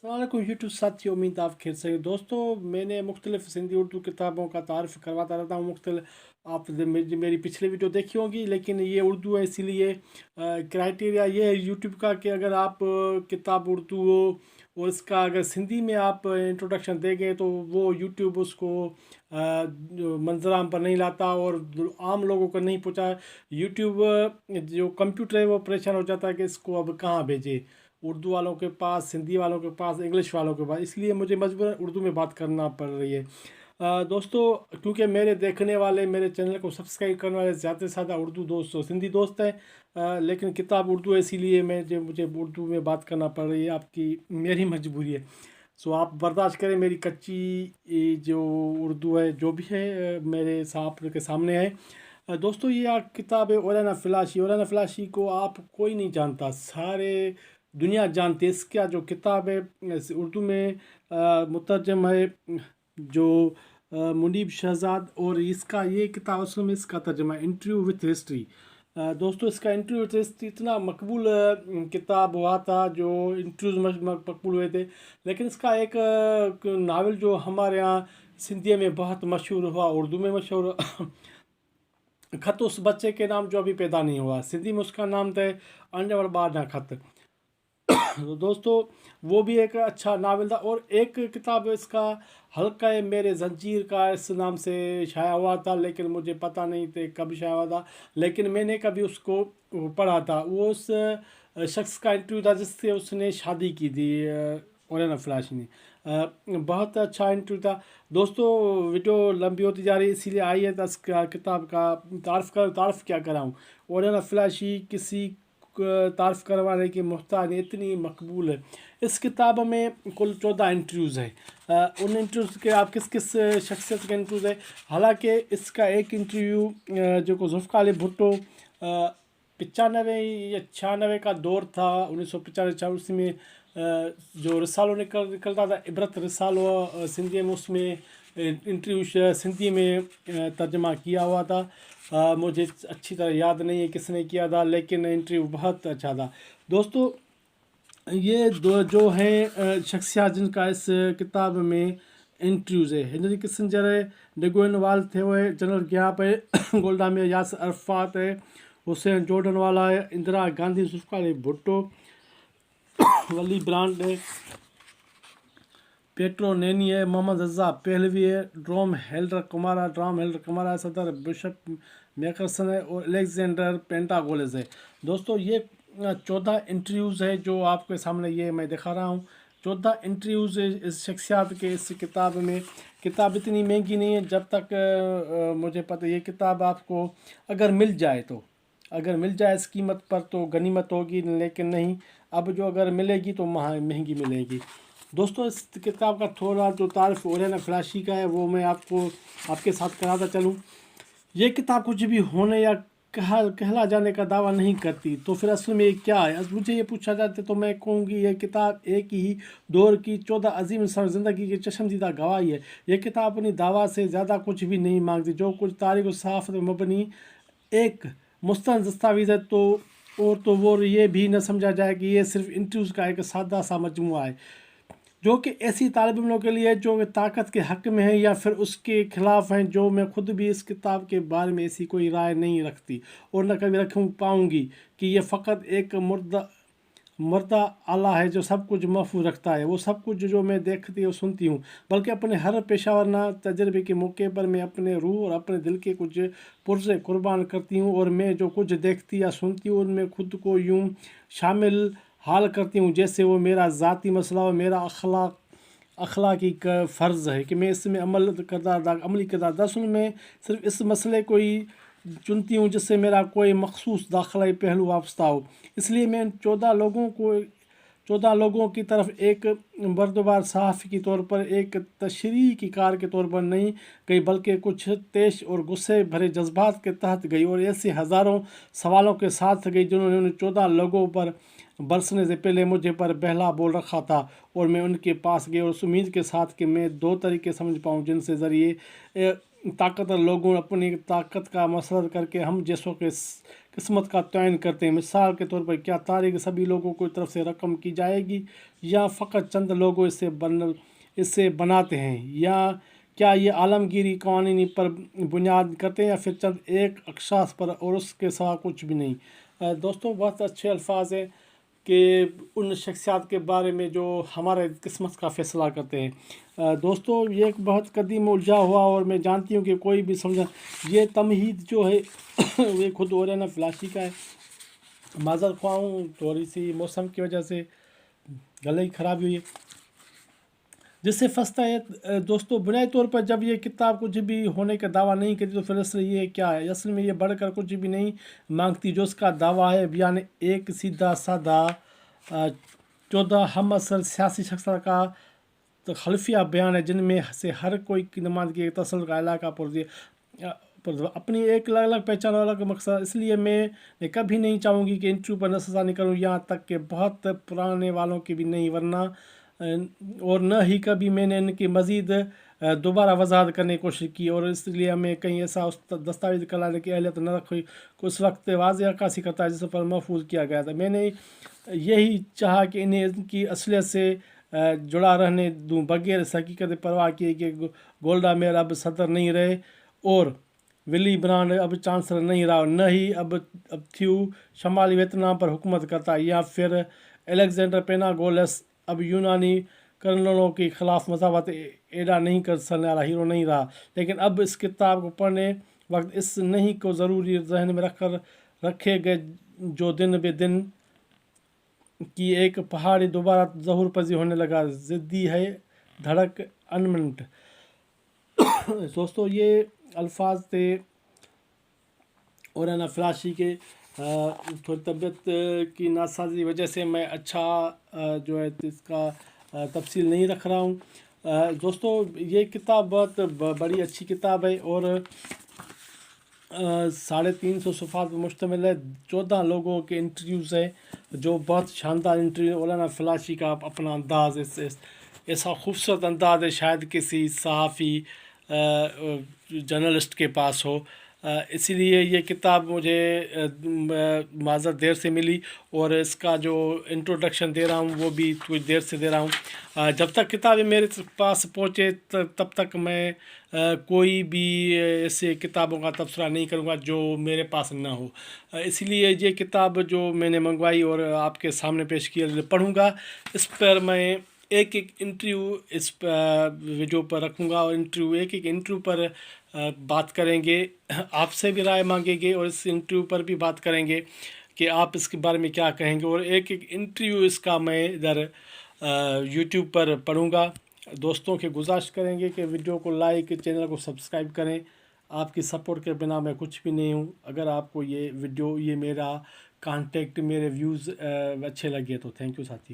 वालेकुम यूट्यूब साथी, उम्मीद आप खैर से हैं। दोस्तों, मैंने मुख्तलिफ सिंधी उर्दू किताबों का तारफ़ करवाता रहता हूँ। आप मेरी पिछली वीडियो देखी होगी, लेकिन ये उर्दू है, इसीलिए क्राइटेरिया ये है यूट्यूब का कि अगर आप किताब उर्दू हो और इसका अगर सिंधी में आप इंट्रोडक्शन देंगे तो वो यूट्यूब उसको मंजराम पर नहीं लाता और आम लोगों को नहीं पहुँचा। यूट्यूब जो कंप्यूटर है वो परेशान हो जाता है कि इसको अब कहाँ भेजे, उर्दू वालों के पास, सिंधी वालों के पास, इंग्लिश वालों के पास, इसलिए मुझे मजबूरन उर्दू में बात करना पड़ रही है। दोस्तों, क्योंकि मेरे देखने वाले, मेरे चैनल को सब्सक्राइब करने वाले ज़्यादा से ज़्यादा उर्दू दोस्त और सिंधी दोस्त हैं, लेकिन किताब उर्दू है, इसीलिए मुझे उर्दू में बात करना पड़ रही है, आपकी मेरी मजबूरी है। सो आप बर्दाश्त करें मेरी कच्ची जो उर्दू है, जो भी है मेरे के सामने है। दोस्तों, ये किताब है औलाना फ़िलाशी। औलाना फ़िलाशी को आप कोई नहीं जानता, सारे दुनिया जानती है। इसका जो किताब है उर्दू में मुतरजम है जो मुनीब शहजाद, और इसका ये किताब असल में इसका तर्जमा इंटरव्यू विथ हिस्ट्री। दोस्तों, इसका इंटरव्यू विथ हिस्ट्री इतना मकबूल किताब हुआ था, जो इंटरव्यूज़ मकबूल हुए थे, लेकिन इसका एक नावल जो हमारे यहाँ सिंधी में बहुत मशहूर हुआ, उर्दू में मशहूर खत उस बच्चे के नाम जो अभी पैदा नहीं हुआ, सिंधी में उसका नाम था अंडवर बारना खत। तो दोस्तों, वो भी एक अच्छा नावल था। और एक किताब इसका हल्का है मेरे जंजीर का, इस नाम से शाया हुआ था, लेकिन मुझे पता नहीं थे कब शाया हुआ था, लेकिन मैंने कभी उसको पढ़ा था। वो उस शख्स का इंटरव्यू था जिससे उसने शादी की थी, औलाना फ़िलाशी ने। बहुत अच्छा इंटरव्यू था। दोस्तों, वीडियो लंबी होती जा रही है, इसीलिए आइए किताब का तारफ़ क्या कराऊँ। औलाना फ़िलाशी किसी तारीफ़ करवाने की मोहताज इतनी मकबूल है। इस किताब में कुल 14 इंटरव्यूज़ हैं। उन इंटरव्यूज़ के आप किस किस शख्सियत के इंटरव्यूज़ है। हालांकि इसका एक इंटरव्यू जो ज़ुल्फ़िकार अली भुट्टो 95 या 96 का दौर था, 1995 उसमें जो रिसालो निकलता था, इबरत रिसालो सिंधी में, उसमें इंटरव्यू सिंधी में तर्जमा किया हुआ था। मुझे अच्छी तरह याद नहीं है किसने किया था, लेकिन इंटरव्यू बहुत अच्छा था। दोस्तों, ये दो जो हैं शख्सियात जिनका इस किताब में इंटरव्यूज़ है, हेनरी किसिंजर है, डेगोइन वाल थे हुए, जनरल ग्याप है गोल्डा मेयर, यासर अरफात है, हुसैन जॉर्डन वाला है, इंदिरा गांधी, ज़ुल्फ़िकार अली भुट्टो, वली ब्रांड है, पेट्रो नैनी है, मोहम्मद रज़ा पहलवी है, ड्राम हेल्डर कुमारा है, सदर बिशप मैकरसन है, और अलेक्जेंडर पेंटागोलस है। दोस्तों, ये 14 इंटरव्यूज़ है जो आपके सामने ये मैं दिखा रहा हूँ। 14 इंटरव्यूज़ इस शख्सियात के इस किताब में। किताब इतनी महंगी नहीं है, जब तक मुझे पता, ये किताब आपको अगर मिल जाए तो, अगर मिल जाए इस कीमत पर तो गनीमत होगी, लेकिन नहीं, अब जो अगर मिलेगी तो महंगी मिलेगी। दोस्तों, इस किताब का थोड़ा जो तारीफ़ औलाना फ़िलाशी का है वो मैं आपको आपके साथ कराता चलूँ। ये किताब कुछ भी होने या कहला जाने का दावा नहीं करती, तो फिर असल में ये क्या है। मुझे ये पूछा जाता तो मैं कहूँगी ये किताब एक ही दौर की 14 अजीम इंसान ज़िंदगी की चश्मदीदा गवाही है। ये किताब अपनी दावा से ज़्यादा कुछ भी नहीं मांगती। जो कुछ तारीख़ और सहाफ़त में मबनी एक मुस्तंद दस्तावेज़ है, तो वो ये भी न समझा जाए कि ये सिर्फ़ इंटरव्यूज़ का एक सादा सा मजमुआ है, जो कि ऐसी तालिब इल्मों के लिए जो ताकत के हक़ में है या फिर उसके ख़िलाफ़ हैं। जो मैं ख़ुद भी इस किताब के बारे में ऐसी कोई राय नहीं रखती और न कभी पाऊँगी कि ये फ़कत एक मर्दा आला है जो सब कुछ महफूज रखता है। वो सब कुछ जो मैं देखती और सुनती हूँ, बल्कि अपने हर पेशा वरना तजर्बे के मौके पर मैं अपने रूह और अपने दिल के कुछ पुर्ज़े कुर्बान करती हूँ, और मैं जो कुछ देखती या सुनती हूँ उनमें ख़ुद को यूँ शामिल हाल करती हूँ जैसे वो मेरा ज़ाती मसला और मेरा अखलाकी का फ़र्ज़ है कि मैं इसमें अमली किरदार। दरअसल मैं सिर्फ़ इस मसले को ही चुनती हूँ जिससे मेरा कोई मखसूस दाखिलाई पहलू वाबस्ता हो। इसलिए मैं 14 लोगों की तरफ एक बर्दबार सहाफ़ी के तौर पर, एक तशरीह की कार के तौर पर नहीं गई, बल्कि कुछ तेश और गुस्से भरे जज्बात के तहत गई, और ऐसे हज़ारों सवालों के साथ गई जिन्होंने उन 14 लोगों पर बरसने से पहले मुझे पर बहला बोल रखा था। और मैं उनके पास गई और उस उम्मीद के साथ कि मैं 2 तरीके समझ पाऊँ जिनसे ज़रिए ताकतवर लोगों अपनी ताकत का मसरत करके हम जैसों के قسمت کا تعین کرتے ہیں؟ مثال کے طور پر کیا تاریخ سبھی لوگوں کو طرف سے رقم کی جائے گی یا فقط چند لوگوں اسے بناتے ہیں؟ یا کیا یہ عالمگیری قوانین پر بنیاد کرتے ہیں یا پھر چند ایک اشخاص پر اور اس کے سوا کچھ بھی نہیں؟ دوستوں بہت اچھے الفاظ ہیں کہ ان شخصیات کے بارے میں جو ہمارے قسمت کا فیصلہ کرتے ہیں۔ دوستوں یہ ایک بہت قدیم الجھا ہوا اور میں جانتی ہوں کہ کوئی بھی سمجھا یہ تمہید جو ہے وہ خود اوریانا فلاشی کا ہے۔ معذرت خواہ ہوں، تھوڑی سی موسم کی وجہ سے گلے کی خرابی ہوئی ہے جس سے پھنستا ہے۔ دوستوں بنیادی طور پر جب یہ کتاب کچھ بھی ہونے کا دعویٰ نہیں کرتی تو پھر اصل یہ کیا ہے؟ اصل میں یہ بڑھ کر کچھ بھی نہیں مانگتی جو اس کا دعویٰ ہے، یعنی ایک سیدھا سادہ 14 ہم اثر سیاسی شخصیت کا خلفیہ بیان ہے جن میں سے ہر کوئی کی نمائندگی ایک تسلط کا علاقہ پر اپنی ایک الگ الگ پہچان اور الگ مقصد۔ اس لیے میں کبھی نہیں چاہوں گی کہ انٹرویو پر نظر نہیں کروں، یہاں تک کہ بہت پرانے والوں کی بھی نہیں، ورنہ اور نہ ہی کبھی میں نے ان کی مزید دوبارہ وضاحت کرنے کی کوشش کی، اور اس لیے ہمیں کہیں ایسا دستاویز کلانے کی اہلیت نہ رکھی کہ اس وقت واضح عکاسی کرتا ہے جس پر محفوظ کیا گیا تھا۔ میں نے یہی چاہا کہ انہیں ان کی اصلیت سے جڑا رہنے دوں بغیر اس حقیقت پرواہ کیے کہ گولڈا میئر اب صدر نہیں رہے اور ولی برانڈ اب چانسلر نہیں رہا، نہ ہی اب تھیو شمالی ویتنام پر حکومت کرتا، یا پھر الیگزینڈر پیناگولیس اب یونانی کرنلوں کے خلاف مذاحمت ایڈا نہیں کر سکنے والا ہیرو نہیں رہا۔ لیکن اب اس کتاب کو پڑھنے وقت اس نہیں کو ضروری ذہن میں رکھے گئے جو دن بے دن کی ایک پہاڑی دوبارہ ظہور پذیر ہونے لگا، ضدی ہے دھڑک انمنٹ۔ دوستو یہ الفاظ تھے اوریانا فلاشی کے۔ تھوڑی طبیعت کی ناسازی وجہ سے میں اچھا جو ہے اس کا تفصیل نہیں رکھ رہا ہوں۔ دوستو یہ کتاب بہت بڑی اچھی کتاب ہے اور 350 صفحات پر مشتمل ہے۔ 14 لوگوں کے انٹرویوز ہیں جو بہت شاندار انٹرویو۔ اوریانا فلاشی کا اپنا انداز ایسا خوبصورت انداز ہے شاید کسی صحافی جرنلسٹ کے پاس ہو، اسی لیے یہ کتاب مجھے معذرت دیر سے ملی، اور اس کا جو انٹروڈکشن دے رہا ہوں وہ بھی کچھ دیر سے دے رہا ہوں۔ جب تک کتابیں میرے پاس پہنچے تب تک میں کوئی بھی ایسے کتابوں کا تبصرہ نہیں کروں گا جو میرے پاس نہ ہو، اسی لیے یہ کتاب جو میں نے منگوائی اور آپ کے سامنے پیش کی پڑھوں گا، اس پر میں ایک انٹرویو اس ویڈیو پر رکھوں گا، اور ایک انٹرویو پر بات کریں گے، آپ سے بھی رائے مانگیں گے اور اس انٹرویو پر بھی بات کریں گے کہ آپ اس کے بارے میں کیا کہیں گے، اور ایک انٹرویو اس کا میں ادھر یوٹیوب پر پڑھوں گا۔ دوستوں کے گزارش کریں گے کہ ویڈیو کو لائک، چینل کو سبسکرائب کریں۔ آپ کی سپورٹ کے بنا میں کچھ بھی نہیں ہوں۔ اگر آپ کو یہ ویڈیو، یہ میرا کانٹیکٹ، میرے ویوز اچھے لگے تو تھینک یو ساتھی۔